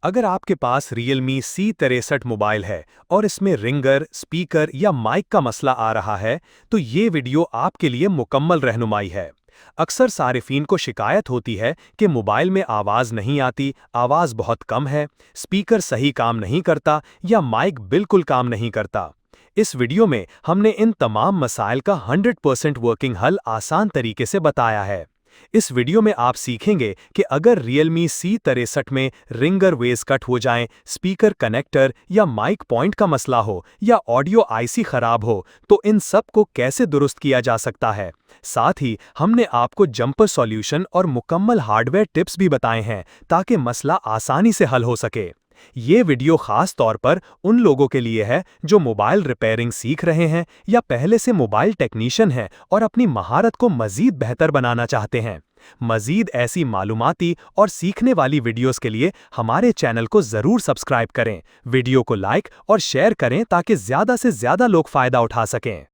अगर आपके पास Realme C63 mobile है और इसमें रिंगर, स्पीकर या माइक का मसला आ रहा है, तो ये वीडियो आपके लिए मुकम्मल रहनुमाई है। अक्सर सारिफीन को शिकायत होती है कि मोबाइल में आवाज़ नहीं आती, आवाज़ बहुत कम है, स्पीकर सही काम नहीं करता या माइक बिल्कुल काम नहीं करता। इस वीडियो में हमने इन तमाम मसाइल का 100% वर्किंग हल आसान तरीके से बताया है। इस वीडियो में आप सीखेंगे कि अगर Realme C63 में रिंगर वेज कट हो जाएं, स्पीकर कनेक्टर या माइक पॉइंट का मसला हो या ऑडियो आईसी खराब हो, तो इन सब को कैसे दुरुस्त किया जा सकता है। साथ ही हमने आपको जंपर सॉल्यूशन और मुकम्मल हार्डवेयर टिप्स भी बताए हैं ताकि मसला आसानी से हल हो सके। ये वीडियो खास तौर पर उन लोगों के लिए है जो मोबाइल रिपेयरिंग सीख रहे हैं या पहले से मोबाइल टेक्नीशियन हैं और अपनी महारत को मजीद बेहतर बनाना चाहते हैं। मजीद ऐसी मालूमाती और सीखने वाली वीडियोस के लिए हमारे चैनल को जरूर सब्सक्राइब करें, वीडियो को लाइक और शेयर करें ताकि ज्यादा से ज्यादा लोग फायदा उठा सकें।